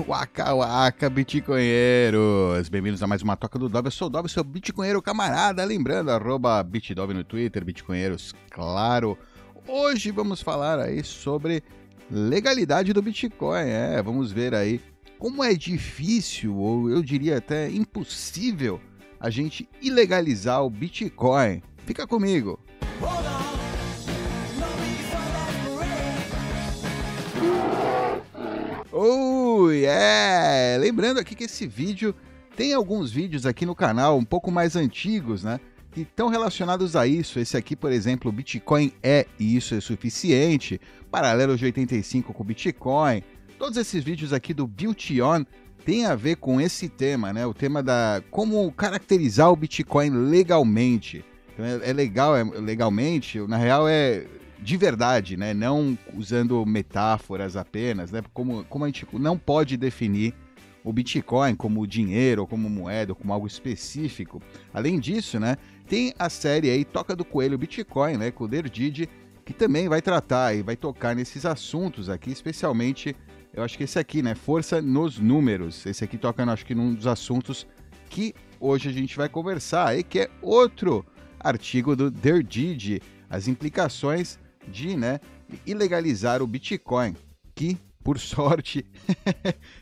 Waka Waka, bitcoinheiros! Bem-vindos a mais uma Toca do Dove. Eu sou o Dove, seu bitcoinheiro camarada. Lembrando, @bitdove no Twitter, bitcoinheiros, claro. Hoje vamos falar aí sobre legalidade do Bitcoin. Vamos ver aí como é difícil, ou eu diria até impossível, a gente ilegalizar o Bitcoin. Fica comigo! Oh, yeah! Lembrando aqui que esse vídeo tem alguns vídeos aqui no canal um pouco mais antigos, né? Que estão relacionados a isso. Esse aqui, por exemplo, o Bitcoin e isso é suficiente. Paralelo de 85 com o Bitcoin. Todos esses vídeos aqui do Built-On tem a ver com esse tema, né? O tema da como caracterizar o Bitcoin legalmente. Então é legal, legalmente, na real é de verdade, né? Não usando metáforas apenas, né? Como a gente não pode definir o Bitcoin como dinheiro, ou como moeda, ou como algo específico. Além disso, né? Tem a série aí Toca do Coelho Bitcoin, né? Com o Derdid, que também vai tratar e vai tocar nesses assuntos aqui, especialmente, eu acho que esse aqui, né? Força nos números. Esse aqui toca, acho que num dos assuntos que hoje a gente vai conversar aí, que é outro artigo do Derdid, as implicações de, né, ilegalizar o Bitcoin, que, por sorte,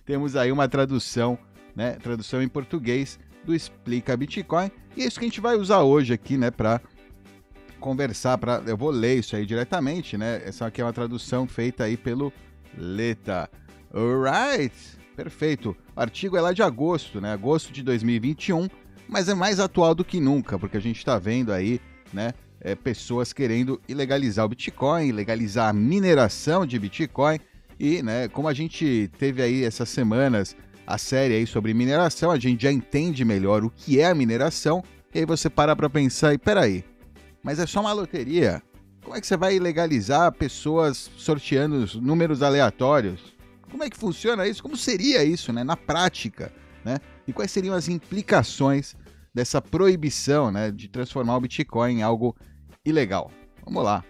temos aí uma tradução, né, tradução em português do Explica Bitcoin, e é isso que a gente vai usar hoje aqui, né, para conversar, eu vou ler isso aí diretamente, né, essa aqui é uma tradução feita aí pelo Leta. Alright, perfeito, o artigo é lá de agosto, né, agosto de 2021, mas é mais atual do que nunca, porque a gente está vendo aí, né, pessoas querendo ilegalizar o Bitcoin, legalizar a mineração de Bitcoin e, né, como a gente teve aí essas semanas a série aí sobre mineração, a gente já entende melhor o que é a mineração e aí você para pensar e peraí, mas é só uma loteria? Como é que você vai ilegalizar pessoas sorteando números aleatórios? Como é que funciona isso? Como seria isso, né, na prática, né? E quais seriam as implicações dessa proibição, né, de transformar o Bitcoin em algo ilegal? Vamos lá.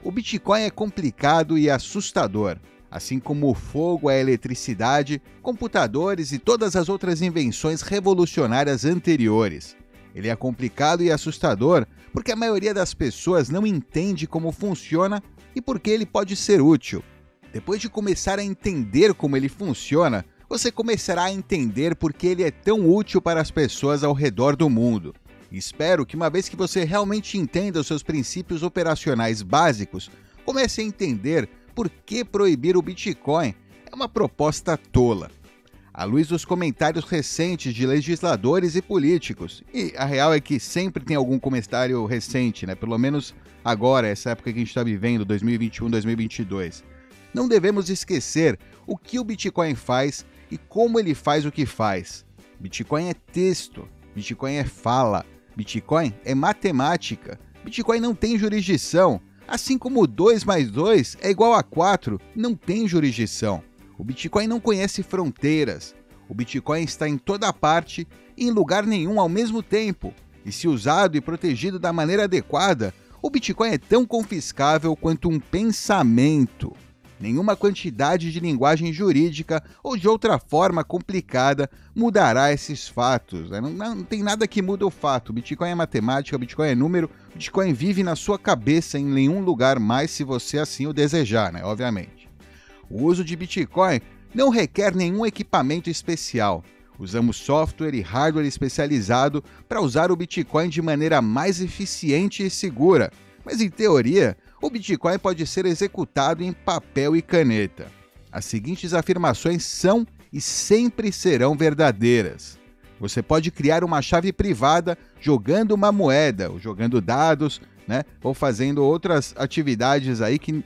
O Bitcoin é complicado e assustador, assim como o fogo, a eletricidade, computadores e todas as outras invenções revolucionárias anteriores. Ele é complicado e assustador porque a maioria das pessoas não entende como funciona e porque ele pode ser útil. Depois de começar a entender como ele funciona, você começará a entender por que ele é tão útil para as pessoas ao redor do mundo. Espero que uma vez que você realmente entenda os seus princípios operacionais básicos, comece a entender por que proibir o Bitcoin é uma proposta tola. À luz dos comentários recentes de legisladores e políticos, e a real é que sempre tem algum comentário recente, né? Pelo menos agora, essa época que a gente está vivendo, 2021, 2022. Não devemos esquecer o que o Bitcoin faz e como ele faz o que faz. Bitcoin é texto, Bitcoin é fala, Bitcoin é matemática, Bitcoin não tem jurisdição, assim como 2 mais 2 é igual a 4, não tem jurisdição. O Bitcoin não conhece fronteiras, o Bitcoin está em toda parte e em lugar nenhum ao mesmo tempo, e se usado e protegido da maneira adequada, o Bitcoin é tão confiscável quanto um pensamento. Nenhuma quantidade de linguagem jurídica ou de outra forma complicada mudará esses fatos. Não tem nada que muda o fato. O Bitcoin é matemática, o Bitcoin é número, o Bitcoin vive na sua cabeça em nenhum lugar mais se você assim o desejar, né? Obviamente. O uso de Bitcoin não requer nenhum equipamento especial. Usamos software e hardware especializado para usar o Bitcoin de maneira mais eficiente e segura. Mas em teoria, o Bitcoin pode ser executado em papel e caneta. As seguintes afirmações são e sempre serão verdadeiras. Você pode criar uma chave privada jogando uma moeda, ou jogando dados, né? Ou fazendo outras atividades aí que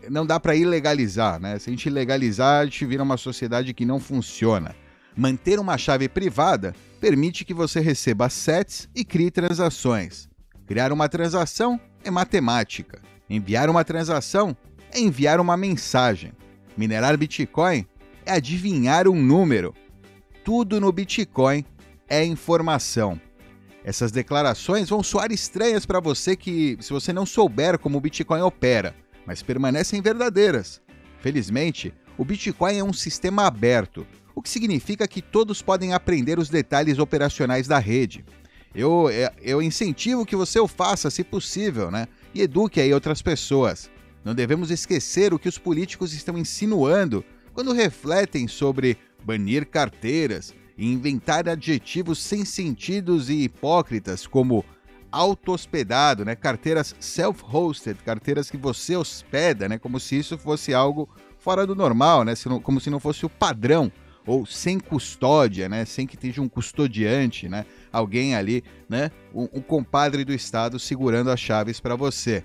não dá para ilegalizar, né? Se a gente ilegalizar, a gente vira uma sociedade que não funciona. Manter uma chave privada permite que você receba sets e crie transações. Criar uma transação é matemática. Enviar uma transação é enviar uma mensagem. Minerar Bitcoin é adivinhar um número. Tudo no Bitcoin é informação. Essas declarações vão soar estranhas para você se você não souber como o Bitcoin opera, mas permanecem verdadeiras. Felizmente, O Bitcoin é um sistema aberto, o que significa que todos podem aprender os detalhes operacionais da rede. Eu incentivo que você o faça, se possível, né? E eduque aí outras pessoas. Não devemos esquecer o que os políticos estão insinuando quando refletem sobre banir carteiras e inventar adjetivos sem sentidos e hipócritas como auto-hospedado, né? Carteiras self-hosted, carteiras que você hospeda, né? Como se isso fosse algo fora do normal, né? Como se não fosse o padrão, ou sem custódia, né? Sem que esteja um custodiante, né? Alguém ali, né? Um compadre do Estado segurando as chaves para você.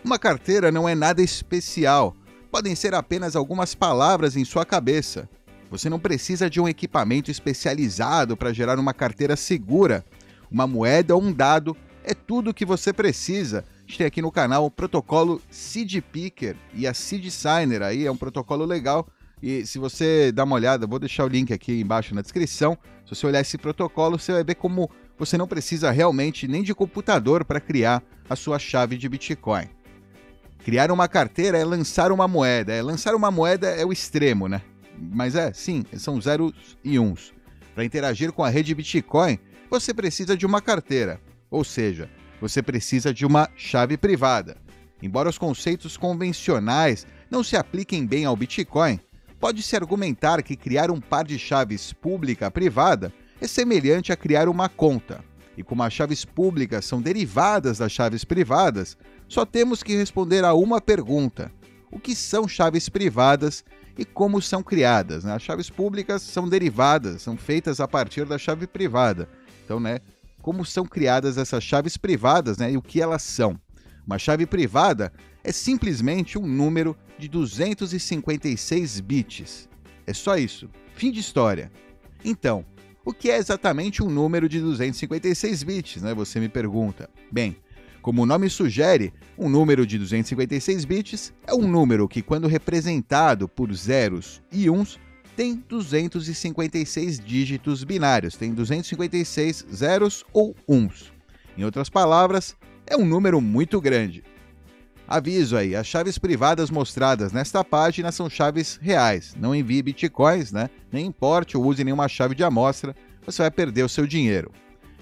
Uma carteira não é nada especial, podem ser apenas algumas palavras em sua cabeça. Você não precisa de um equipamento especializado para gerar uma carteira segura. Uma moeda ou um dado é tudo o que você precisa. A gente tem aqui no canal o protocolo Seed Picker e a Seed Signer, aí é um protocolo legal. E se você dá uma olhada, vou deixar o link aqui embaixo na descrição. Se você olhar esse protocolo, você vai ver como você não precisa realmente nem de computador para criar a sua chave de Bitcoin. Criar uma carteira é lançar uma moeda. Lançar uma moeda é o extremo, né? Mas sim, são zeros e uns. Para interagir com a rede Bitcoin, você precisa de uma carteira. Ou seja, você precisa de uma chave privada. Embora os conceitos convencionais não se apliquem bem ao Bitcoin, pode-se argumentar que criar um par de chaves pública-privada é semelhante a criar uma conta. E como as chaves públicas são derivadas das chaves privadas, só temos que responder a uma pergunta: o que são chaves privadas e como são criadas? As chaves públicas são derivadas, são feitas a partir da chave privada. Então, como são criadas essas chaves privadas, e o que elas são? Uma chave privada é simplesmente um número de 256 bits. É só isso. Fim de história. Então, o que é exatamente um número de 256 bits, Você me pergunta. Bem, como o nome sugere, um número de 256 bits é um número que, quando representado por zeros e uns, tem 256 dígitos binários, tem 256 zeros ou uns. Em outras palavras, é um número muito grande. Aviso aí, as chaves privadas mostradas nesta página são chaves reais. Não envie bitcoins, nem importe ou use nenhuma chave de amostra, você vai perder o seu dinheiro.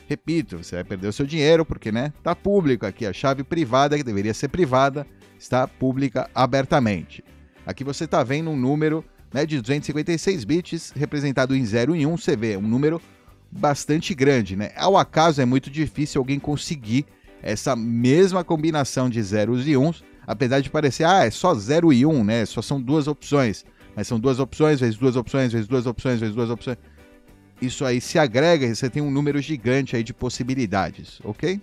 Repito, você vai perder o seu dinheiro porque, tá público aqui, a chave privada, que deveria ser privada, está pública abertamente. Aqui você está vendo um número de 256 bits, representado em 0 e 1, você vê um número bastante grande, Ao acaso é muito difícil alguém conseguir essa mesma combinação de zeros e uns, apesar de parecer, é só 0 e 1, só são duas opções, mas são duas opções, vezes duas opções, vezes duas opções, vezes duas opções. Isso aí se agrega e você tem um número gigante aí de possibilidades, ok?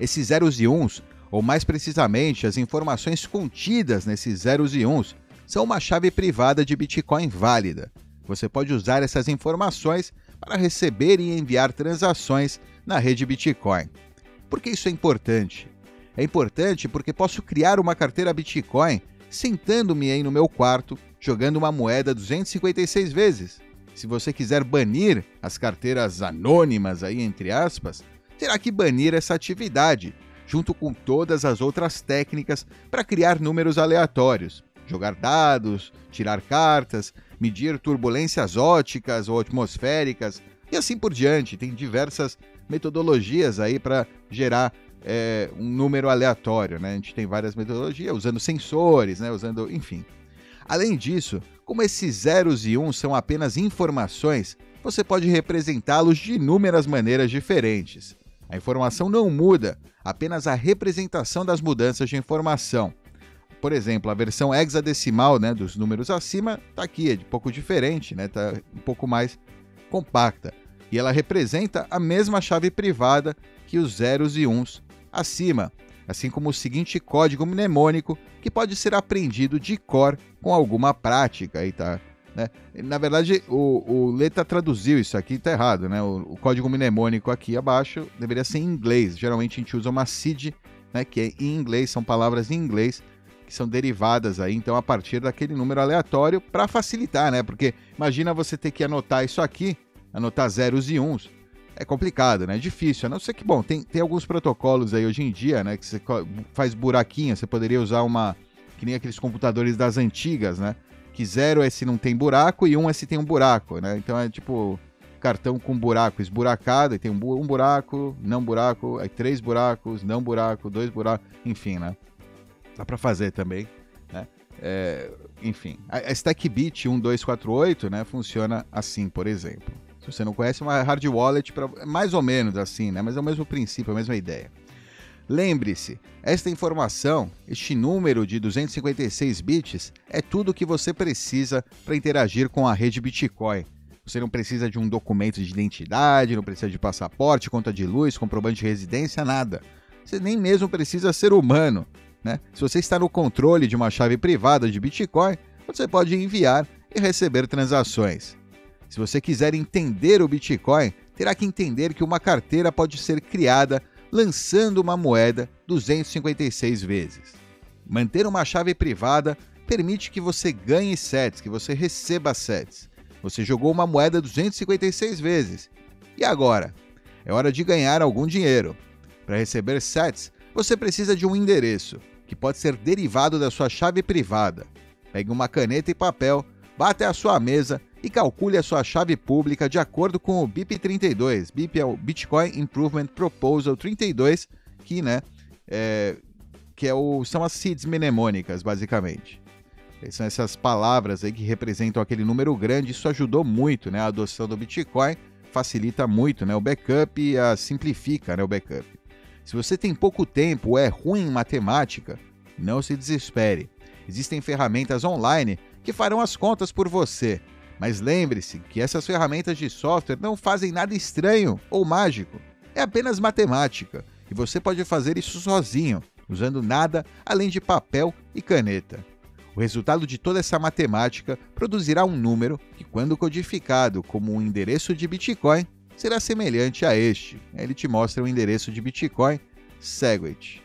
Esses zeros e uns, ou mais precisamente, as informações contidas nesses zeros e uns, são uma chave privada de Bitcoin válida. Você pode usar essas informações para receber e enviar transações na rede Bitcoin. Por que isso é importante? É importante porque posso criar uma carteira Bitcoin sentando-me aí no meu quarto, jogando uma moeda 256 vezes. Se você quiser banir as carteiras anônimas, aí, entre aspas, terá que banir essa atividade, junto com todas as outras técnicas para criar números aleatórios. Jogar dados, tirar cartas, medir turbulências óticas ou atmosféricas e assim por diante. Tem diversas metodologias aí para gerar um número aleatório, A gente tem várias metodologias, usando sensores, enfim. Além disso, como esses zeros e uns são apenas informações, você pode representá-los de inúmeras maneiras diferentes. A informação não muda, apenas a representação das mudanças de informação. Por exemplo, a versão hexadecimal dos números acima está aqui, é de pouco diferente, está um pouco mais compacta. E ela representa a mesma chave privada que os zeros e uns acima, assim como o seguinte código mnemônico que pode ser aprendido de cor com alguma prática. Aí tá, Na verdade, o Leta traduziu isso aqui, está errado. O código mnemônico aqui abaixo deveria ser em inglês. Geralmente a gente usa uma seed, que é em inglês, são palavras em inglês que são derivadas aí, então a partir daquele número aleatório para facilitar, porque imagina você ter que anotar isso aqui, anotar zeros e uns, é complicado, é difícil, a não ser que, bom, tem alguns protocolos aí hoje em dia, que você faz buraquinho, você poderia usar que nem aqueles computadores das antigas, Que 0 é se não tem buraco e 1 é se tem um buraco, né? Então é tipo cartão com buraco esburacado, e tem um buraco, não buraco, aí 3 buracos, não buraco, 2 buracos, enfim, né? Dá para fazer também, né? Enfim, a StackBit 1248, né, funciona assim, por exemplo. Se você não conhece, uma hard wallet, mais ou menos assim, né? Mas é o mesmo princípio, a mesma ideia. Lembre-se, esta informação, este número de 256 bits, é tudo o que você precisa para interagir com a rede Bitcoin. Você não precisa de um documento de identidade, não precisa de passaporte, conta de luz, comprovante de residência, nada. Você nem mesmo precisa ser humano, né? Se você está no controle de uma chave privada de Bitcoin, você pode enviar e receber transações. Se você quiser entender o Bitcoin, terá que entender que uma carteira pode ser criada lançando uma moeda 256 vezes. Manter uma chave privada permite que você ganhe sats, que você receba sats. Você jogou uma moeda 256 vezes. E agora? É hora de ganhar algum dinheiro. Para receber sats, você precisa de um endereço, que pode ser derivado da sua chave privada. Pegue uma caneta e papel, vá até a sua mesa e calcule a sua chave pública de acordo com o BIP32. BIP é o Bitcoin Improvement Proposal 32, que, são as seeds mnemônicas, basicamente. São essas palavras aí que representam aquele número grande. Isso ajudou muito, né? A adoção do Bitcoin facilita muito, né? O backup e simplifica, né? O backup. Se você tem pouco tempo ou é ruim em matemática, não se desespere. Existem ferramentas online que farão as contas por você. Mas lembre-se que essas ferramentas de software não fazem nada estranho ou mágico. É apenas matemática. E você pode fazer isso sozinho, usando nada além de papel e caneta. O resultado de toda essa matemática produzirá um número que, quando codificado como um endereço de Bitcoin, será semelhante a este. Ele te mostra o endereço de Bitcoin, SegWit.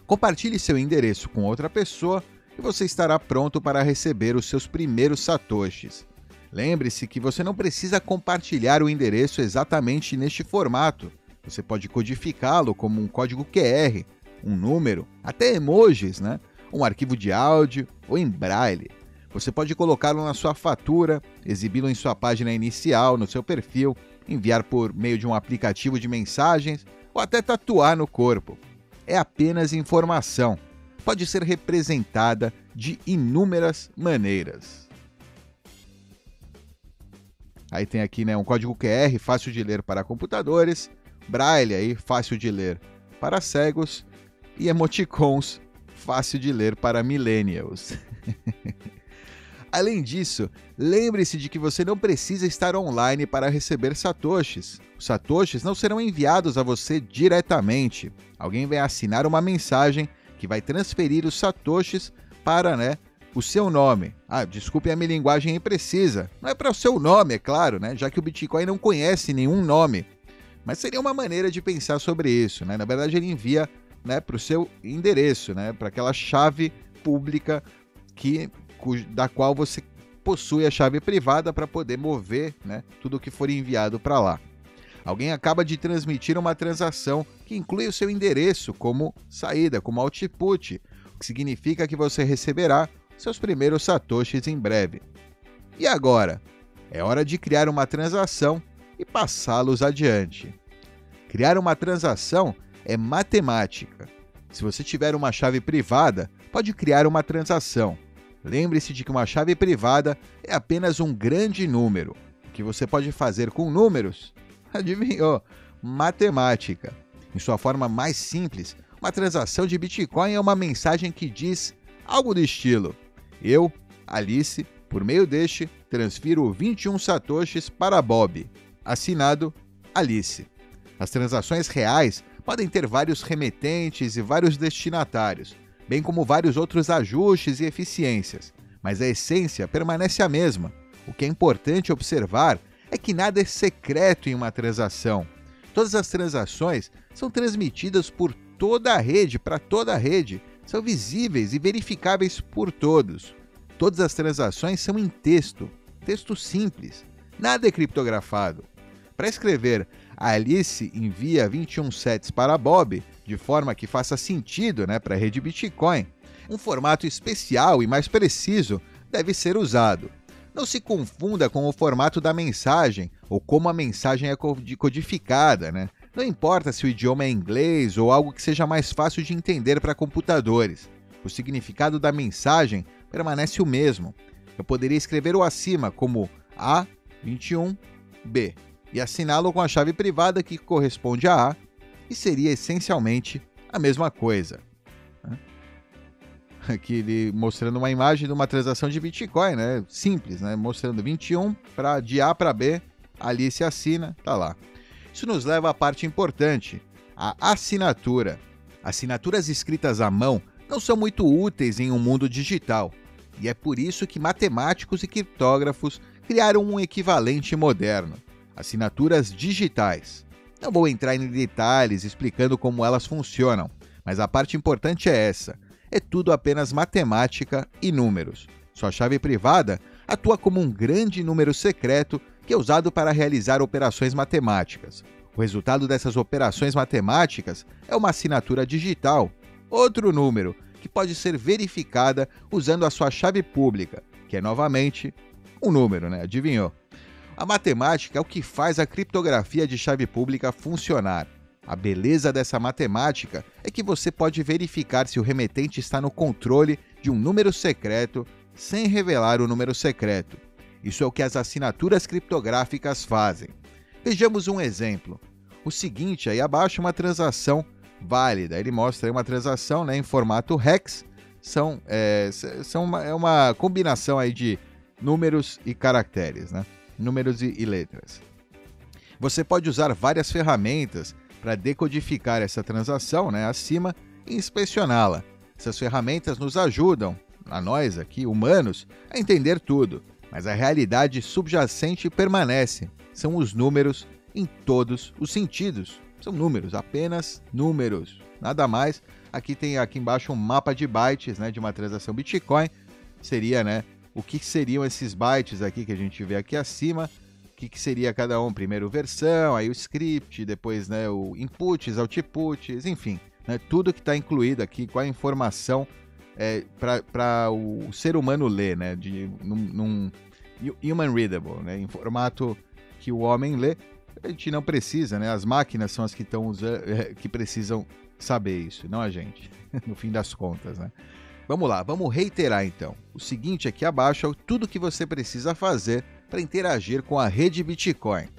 Compartilhe seu endereço com outra pessoa e você estará pronto para receber os seus primeiros satoshis. Lembre-se que você não precisa compartilhar o endereço exatamente neste formato. Você pode codificá-lo como um código QR, um número, até emojis, né? Um arquivo de áudio ou em braille. Você pode colocá-lo na sua fatura, exibi-lo em sua página inicial, no seu perfil, enviar por meio de um aplicativo de mensagens ou até tatuar no corpo. É apenas informação. Pode ser representada de inúmeras maneiras. Aí tem aqui, né, um código QR fácil de ler para computadores, braille aí fácil de ler para cegos e emoticons fácil de ler para millennials. Além disso, lembre-se de que você não precisa estar online para receber satoshis. Os satoshis não serão enviados a você diretamente. Alguém vai assinar uma mensagem que vai transferir os satoshis para, o seu nome. Desculpe a minha linguagem imprecisa. Não é para o seu nome, é claro, já que o Bitcoin não conhece nenhum nome. Mas seria uma maneira de pensar sobre isso, Na verdade, ele envia para o seu endereço, para aquela chave pública da qual você possui a chave privada para poder mover tudo o que for enviado para lá. Alguém acaba de transmitir uma transação que inclui o seu endereço como saída, como output, o que significa que você receberá seus primeiros satoshis em breve. E agora? É hora de criar uma transação e passá-los adiante. Criar uma transação é matemática. Se você tiver uma chave privada, pode criar uma transação. Lembre-se de que uma chave privada é apenas um grande número. O que você pode fazer com números? Adivinhou? Matemática. Em sua forma mais simples, uma transação de Bitcoin é uma mensagem que diz algo do estilo: eu, Alice, por meio deste, transfiro 21 satoshis para Bob. Assinado, Alice. As transações reais podem ter vários remetentes e vários destinatários, bem como vários outros ajustes e eficiências, mas a essência permanece a mesma. O que é importante observar é que nada é secreto em uma transação. Todas as transações são transmitidas por toda a rede para toda a rede, são visíveis e verificáveis por todos. Todas as transações são em texto simples, nada é criptografado. Para escrever Alice envia 21 sats para Bob, de forma que faça sentido para a rede Bitcoin, um formato especial e mais preciso deve ser usado. Não se confunda com o formato da mensagem ou como a mensagem é codificada, né? Não importa se o idioma é inglês ou algo que seja mais fácil de entender para computadores. O significado da mensagem permanece o mesmo. Eu poderia escrever o acima como A21B e assiná-lo com a chave privada que corresponde a A e seria essencialmente a mesma coisa. Aqui ele mostrando uma imagem de uma transação de Bitcoin, né? Simples, né? Mostrando 21 de A para B, ali se assina, tá lá. Isso nos leva à parte importante, a assinatura. Assinaturas escritas à mão não são muito úteis em um mundo digital, e é por isso que matemáticos e criptógrafos criaram um equivalente moderno, assinaturas digitais. Não vou entrar em detalhes explicando como elas funcionam, mas a parte importante é essa. É tudo apenas matemática e números. Sua chave privada atua como um grande número secreto que é usado para realizar operações matemáticas. O resultado dessas operações matemáticas é uma assinatura digital, outro número, que pode ser verificada usando a sua chave pública, que é novamente um número, né? Adivinhou? A matemática é o que faz a criptografia de chave pública funcionar. A beleza dessa matemática é que você pode verificar se o remetente está no controle de um número secreto sem revelar o número secreto. Isso é o que as assinaturas criptográficas fazem. Vejamos um exemplo. O seguinte, aí abaixo, uma transação válida. Ele mostra aí uma transação, né, em formato hex. É uma combinação aí de números e caracteres, né? Números e letras. Você pode usar várias ferramentas para decodificar essa transação, né, acima e inspecioná-la. Essas ferramentas nos ajudam, a nós aqui, humanos, a entender tudo, mas a realidade subjacente permanece. São os números em todos os sentidos. São números, apenas números, nada mais. Aqui tem aqui embaixo um mapa de bytes, né, de uma transação Bitcoin. Seria, né, o que seriam esses bytes aqui que a gente vê aqui acima. O que seria cada um? Primeiro versão, aí o script, depois, né, o inputs, outputs, enfim, né, tudo que está incluído aqui com a informação para o ser humano ler, né, num human readable, né, em formato que o homem lê. A gente não precisa, né, as máquinas são as que estão que precisam saber isso, não a gente, no fim das contas, né. Vamos lá, vamos reiterar então. O seguinte aqui abaixo é tudo que você precisa fazer para interagir com a rede Bitcoin.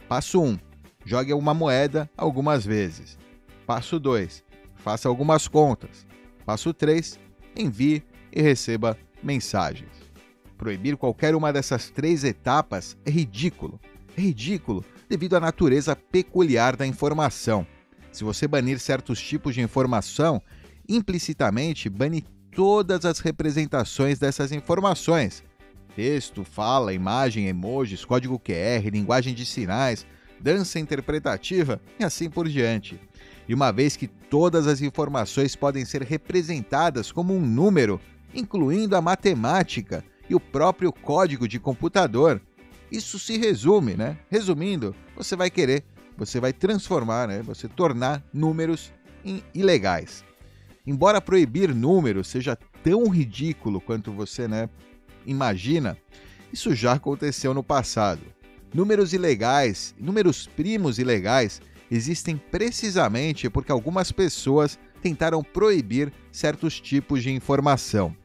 Passo 1. Jogue uma moeda algumas vezes. Passo 2. Faça algumas contas. Passo 3. Envie e receba mensagens. Proibir qualquer uma dessas 3 etapas é ridículo. É ridículo devido à natureza peculiar da informação. Se você banir certos tipos de informação, implicitamente bane todas as representações dessas informações. Texto, fala, imagem, emojis, código QR, linguagem de sinais, dança interpretativa e assim por diante. E uma vez que todas as informações podem ser representadas como um número, incluindo a matemática e o próprio código de computador, isso se resume, né? Resumindo, você vai transformar, né? Você tornar números ilegais. Embora proibir números seja tão ridículo quanto você, né, imagina, isso já aconteceu no passado. Números ilegais, números primos ilegais, existem precisamente porque algumas pessoas tentaram proibir certos tipos de informação.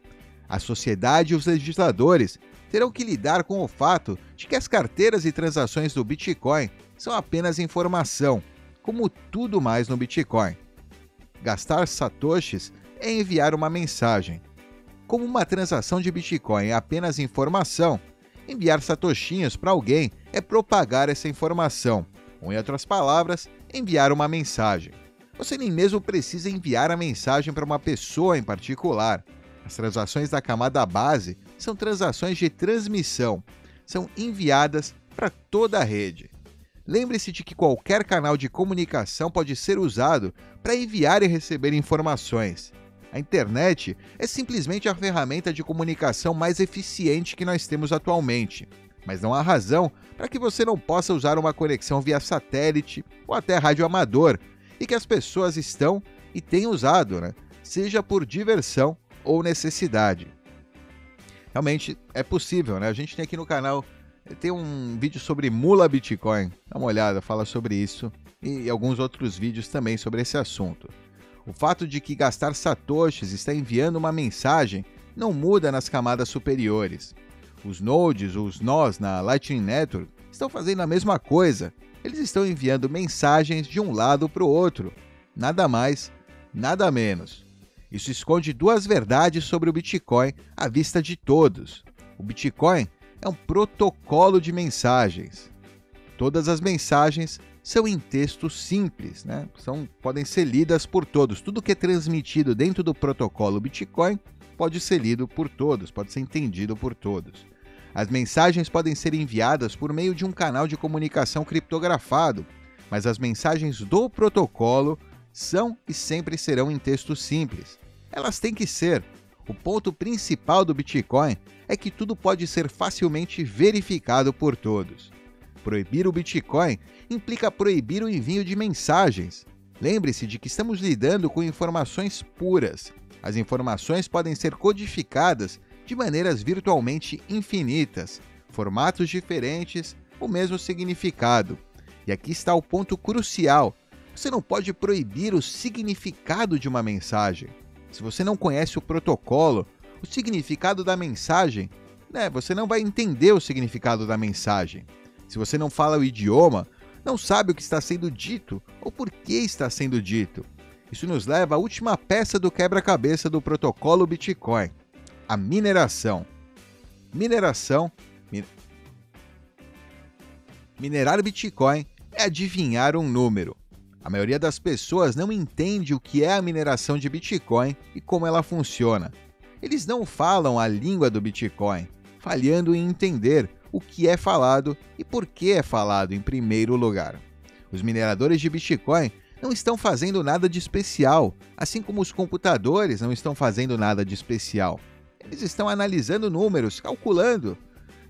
A sociedade e os legisladores terão que lidar com o fato de que as carteiras e transações do Bitcoin são apenas informação, como tudo mais no Bitcoin. Gastar satoshis é enviar uma mensagem. Como uma transação de Bitcoin é apenas informação, enviar satoshinhos para alguém é propagar essa informação, ou em outras palavras, enviar uma mensagem. Você nem mesmo precisa enviar a mensagem para uma pessoa em particular. As transações da camada base são transações de transmissão, são enviadas para toda a rede. Lembre-se de que qualquer canal de comunicação pode ser usado para enviar e receber informações. A internet é simplesmente a ferramenta de comunicação mais eficiente que nós temos atualmente, mas não há razão para que você não possa usar uma conexão via satélite ou até rádio amador, e que as pessoas estão e têm usado, né? Seja por diversão ou necessidade. Realmente é possível, né? A gente tem aqui no canal, tem um vídeo sobre mula Bitcoin. Dá uma olhada, fala sobre isso. E alguns outros vídeos também sobre esse assunto. O fato de que gastar satoshis está enviando uma mensagem não muda nas camadas superiores. Os nodes, os nós na Lightning Network estão fazendo a mesma coisa. Eles estão enviando mensagens de um lado para o outro. Nada mais, nada menos. Isso esconde duas verdades sobre o Bitcoin à vista de todos. O Bitcoin é um protocolo de mensagens. Todas as mensagens são em texto simples, né? Podem ser lidas por todos. Tudo que é transmitido dentro do protocolo Bitcoin pode ser lido por todos, pode ser entendido por todos. As mensagens podem ser enviadas por meio de um canal de comunicação criptografado, mas as mensagens do protocolo são e sempre serão em texto simples. Elas têm que ser. O ponto principal do Bitcoin é que tudo pode ser facilmente verificado por todos. Proibir o Bitcoin implica proibir o envio de mensagens. Lembre-se de que estamos lidando com informações puras. As informações podem ser codificadas de maneiras virtualmente infinitas, formatos diferentes, o mesmo significado. E aqui está o ponto crucial. Você não pode proibir o significado de uma mensagem. Se você não conhece o protocolo, o significado da mensagem, você não vai entender o significado da mensagem. Se você não fala o idioma, não sabe o que está sendo dito ou por que está sendo dito. Isso nos leva à última peça do quebra-cabeça do protocolo Bitcoin, a mineração. Minerar Bitcoin é adivinhar um número. A maioria das pessoas não entende o que é a mineração de Bitcoin e como ela funciona. Eles não falam a língua do Bitcoin, falhando em entender o que é falado e por que é falado em primeiro lugar. Os mineradores de Bitcoin não estão fazendo nada de especial, assim como os computadores não estão fazendo nada de especial. Eles estão analisando números, calculando.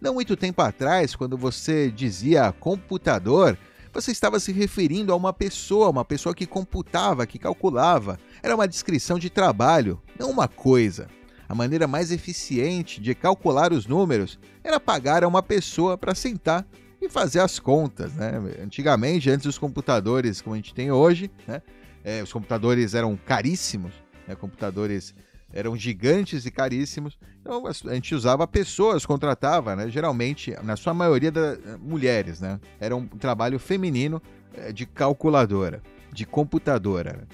Não muito tempo atrás, quando você dizia computador, você estava se referindo a uma pessoa que computava, que calculava. Era uma descrição de trabalho, não uma coisa. A maneira mais eficiente de calcular os números era pagar a uma pessoa para sentar e fazer as contas, né? Antigamente, antes dos computadores como a gente tem hoje, os computadores eram caríssimos, computadores eram gigantes e caríssimos, então a gente usava pessoas, contratava, geralmente, na sua maioria, mulheres, Era um trabalho feminino de calculadora, de computadora.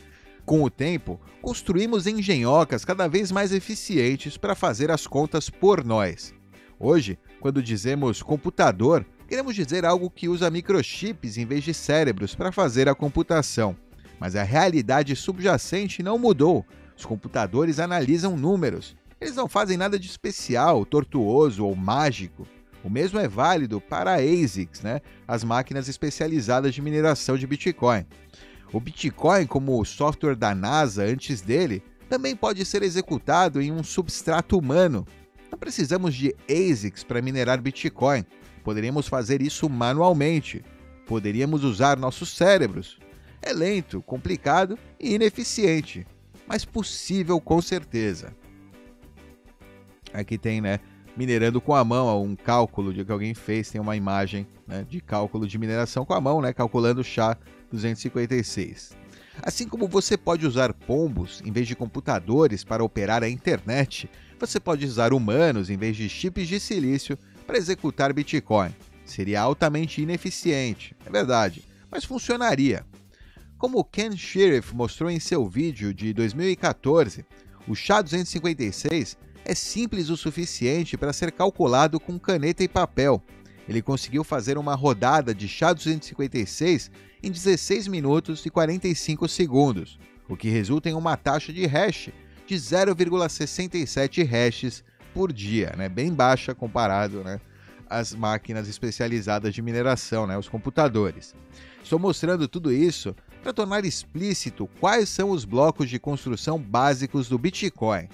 Com o tempo, construímos engenhocas cada vez mais eficientes para fazer as contas por nós. Hoje, quando dizemos computador, queremos dizer algo que usa microchips em vez de cérebros para fazer a computação. Mas a realidade subjacente não mudou. Os computadores analisam números. Eles não fazem nada de especial, tortuoso ou mágico. O mesmo é válido para ASICs, as máquinas especializadas de mineração de Bitcoin. O Bitcoin, como o software da NASA antes dele, também pode ser executado em um substrato humano. Não precisamos de ASICs para minerar Bitcoin. Poderíamos fazer isso manualmente. Poderíamos usar nossos cérebros. É lento, complicado e ineficiente, mas possível com certeza. Aqui tem, minerando com a mão, um cálculo de que alguém fez, tem uma imagem de cálculo de mineração com a mão, calculando o SHA-256. Assim como você pode usar pombos em vez de computadores para operar a internet, você pode usar humanos em vez de chips de silício para executar Bitcoin. Seria altamente ineficiente, é verdade, mas funcionaria. Como Ken Shirriff mostrou em seu vídeo de 2014, o SHA-256 é simples o suficiente para ser calculado com caneta e papel. Ele conseguiu fazer uma rodada de SHA-256 em 16 minutos e 45 segundos, o que resulta em uma taxa de hash de 0,67 hashes por dia, bem baixa comparado às máquinas especializadas de mineração, os computadores. Estou mostrando tudo isso para tornar explícito quais são os blocos de construção básicos do Bitcoin: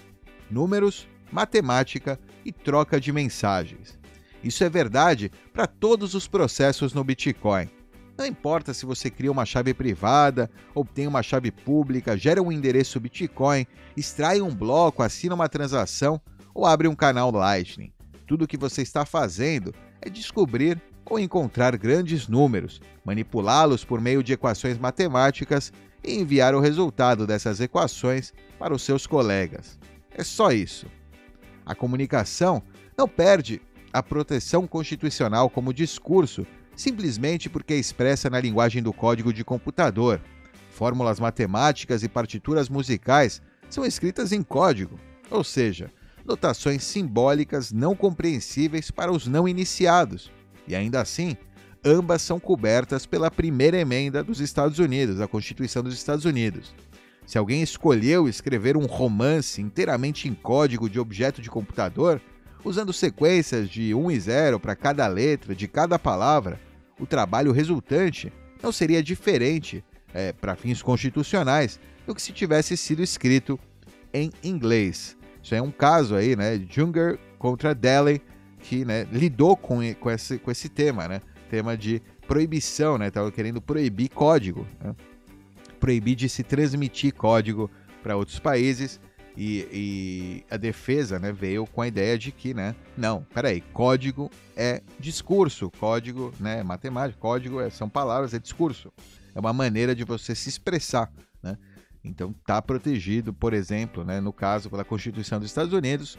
números, matemática e troca de mensagens. Isso é verdade para todos os processos no Bitcoin. Não importa se você cria uma chave privada, obtém uma chave pública, gera um endereço Bitcoin, extrai um bloco, assina uma transação, ou abre um canal Lightning. Tudo o que você está fazendo é descobrir ou encontrar grandes números, manipulá-los por meio de equações matemáticas e enviar o resultado dessas equações para os seus colegas. É só isso. A comunicação não perde a proteção constitucional como discurso simplesmente porque é expressa na linguagem do código de computador. Fórmulas matemáticas e partituras musicais são escritas em código, ou seja, notações simbólicas não compreensíveis para os não iniciados. E ainda assim, ambas são cobertas pela primeira emenda dos Estados Unidos, a Constituição dos Estados Unidos. Se alguém escolheu escrever um romance inteiramente em código de objeto de computador, usando sequências de 1 e 0 para cada letra de cada palavra, o trabalho resultante não seria diferente, para fins constitucionais, do que se tivesse sido escrito em inglês. Isso é um caso aí, Junger contra Daley, que lidou com esse tema, tema de proibição, estava querendo proibir código, proibir de se transmitir código para outros países, e a defesa veio com a ideia de que, não, peraí, código é discurso, código é matemática, código são palavras, é discurso, é uma maneira de você se expressar, Então está protegido, por exemplo, no caso pela Constituição dos Estados Unidos,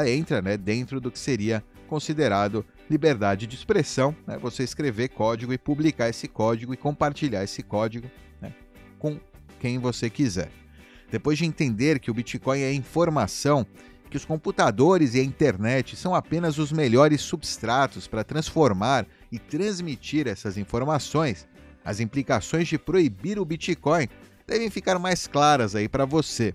entra dentro do que seria considerado liberdade de expressão, você escrever código e publicar esse código e compartilhar esse código com quem você quiser. Depois de entender que o Bitcoin é informação, que os computadores e a internet são apenas os melhores substratos para transformar e transmitir essas informações, as implicações de proibir o Bitcoin devem ficar mais claras aí para você.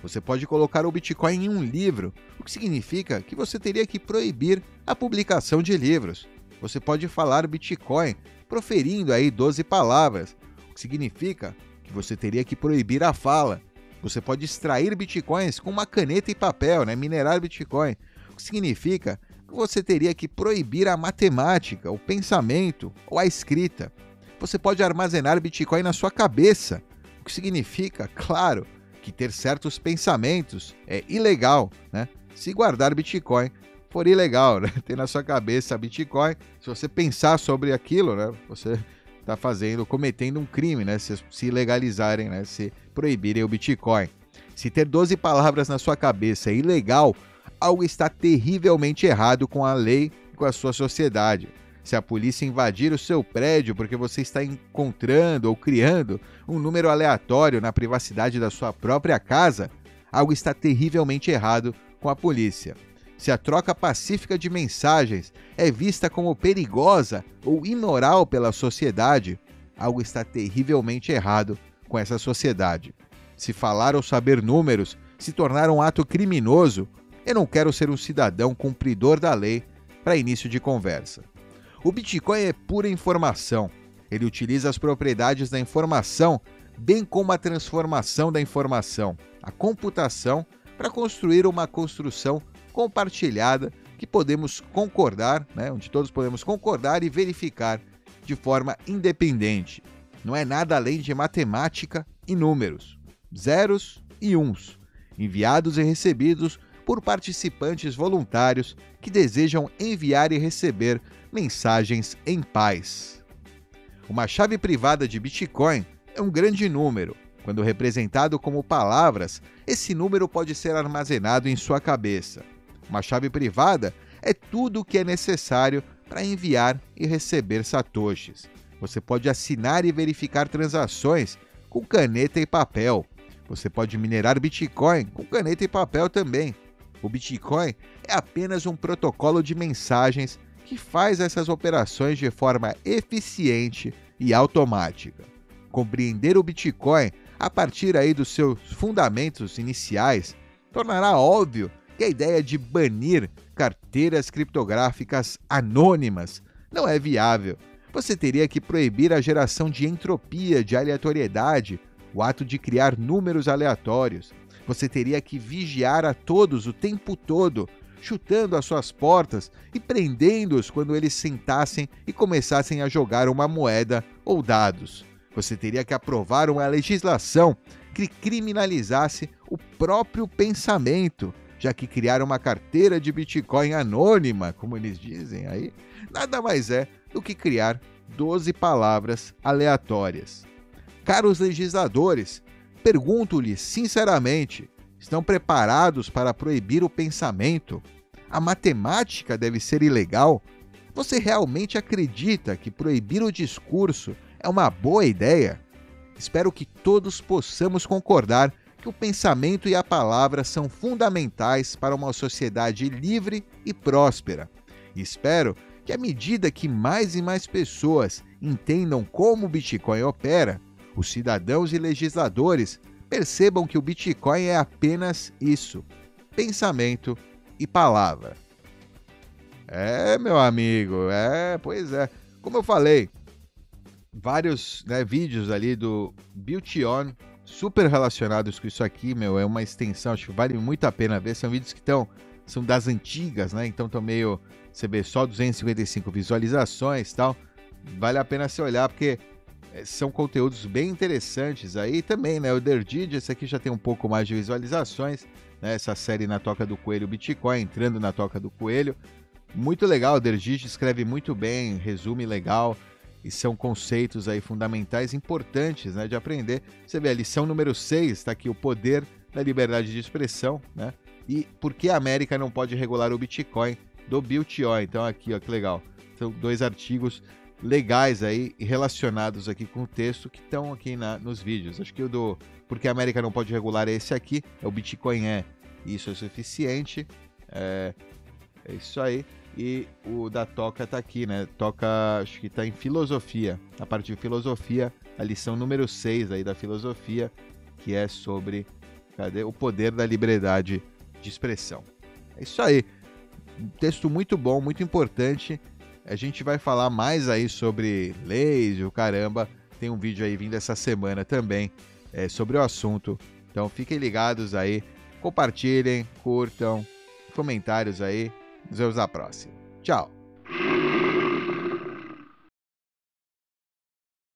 Você pode colocar o Bitcoin em um livro, o que significa que você teria que proibir a publicação de livros. Você pode falar Bitcoin proferindo aí 12 palavras, o que significa que você teria que proibir a fala. Você pode extrair bitcoins com uma caneta e papel, minerar Bitcoin, o que significa que você teria que proibir a matemática, o pensamento ou a escrita. Você pode armazenar Bitcoin na sua cabeça, o que significa, claro, que ter certos pensamentos é ilegal, Se guardar Bitcoin for ilegal, ter na sua cabeça Bitcoin, se você pensar sobre aquilo, você está cometendo um crime, se legalizarem, se proibirem o Bitcoin. Se ter 12 palavras na sua cabeça é ilegal, algo está terrivelmente errado com a lei e com a sua sociedade. Se a polícia invadir o seu prédio porque você está encontrando ou criando um número aleatório na privacidade da sua própria casa, algo está terrivelmente errado com a polícia. Se a troca pacífica de mensagens é vista como perigosa ou imoral pela sociedade, algo está terrivelmente errado com essa sociedade. Se falar ou saber números se tornar um ato criminoso, eu não quero ser um cidadão cumpridor da lei para início de conversa. O Bitcoin é pura informação. Ele utiliza as propriedades da informação, bem como a transformação da informação, a computação, para construir uma construção compartilhada que podemos concordar, onde todos podemos concordar e verificar de forma independente. Não é nada além de matemática e números, zeros e uns, enviados e recebidos por participantes voluntários que desejam enviar e receber mensagens em paz. Uma chave privada de Bitcoin é um grande número. Quando representado como palavras, esse número pode ser armazenado em sua cabeça. Uma chave privada é tudo o que é necessário para enviar e receber satoshis. Você pode assinar e verificar transações com caneta e papel. Você pode minerar Bitcoin com caneta e papel também. O Bitcoin é apenas um protocolo de mensagens que faz essas operações de forma eficiente e automática. Compreender o Bitcoin a partir aí dos seus fundamentos iniciais tornará óbvio que a ideia de banir carteiras criptográficas anônimas não é viável. Você teria que proibir a geração de entropia, de aleatoriedade, o ato de criar números aleatórios. Você teria que vigiar a todos o tempo todo, chutando as suas portas e prendendo-os quando eles sentassem e começassem a jogar uma moeda ou dados. Você teria que aprovar uma legislação que criminalizasse o próprio pensamento, já que criar uma carteira de Bitcoin anônima, como eles dizem aí, nada mais é do que criar 12 palavras aleatórias. Caros legisladores, pergunto-lhes sinceramente, estão preparados para proibir o pensamento? A matemática deve ser ilegal? Você realmente acredita que proibir o discurso é uma boa ideia? Espero que todos possamos concordar que o pensamento e a palavra são fundamentais para uma sociedade livre e próspera. E espero que, à medida que mais e mais pessoas entendam como o Bitcoin opera, os cidadãos e legisladores percebam que o Bitcoin é apenas isso: pensamento e palavra. Meu amigo, pois é. Como eu falei, vários vídeos ali do Build-On, super relacionados com isso aqui, é uma extensão, acho que vale muito a pena ver. São vídeos que são das antigas, né? Então estão meio, você vê só 255 visualizações e tal. Vale a pena você olhar, porque são conteúdos bem interessantes aí também, né? O Derdid, esse aqui já tem um pouco mais de visualizações, né? Essa série Na Toca do Coelho Bitcoin, entrando na Toca do Coelho. Muito legal, o Derdid escreve muito bem, resume legal, e são conceitos aí fundamentais, importantes, né, de aprender. Você vê a lição número 6, está aqui: o poder da liberdade de expressão, né? E por que a América não pode regular o Bitcoin, do Build-On. Então aqui, ó, que legal. São 2 artigos legais aí, relacionados aqui com o texto, que estão aqui nos vídeos. Acho que o do por que a América não pode regular é esse aqui, o Bitcoin isso é suficiente. É isso aí. E o da Toca tá aqui, né? Toca, acho que tá em filosofia. A parte de filosofia, a lição número 6 aí da filosofia, que é sobre o poder da liberdade de expressão. É isso aí. Um texto muito bom, muito importante. A gente vai falar mais aí sobre leis e o caramba. Tem um vídeo aí vindo essa semana também sobre o assunto. Então fiquem ligados aí. Compartilhem, curtam, comentários aí. Nos vemos na próxima. Tchau!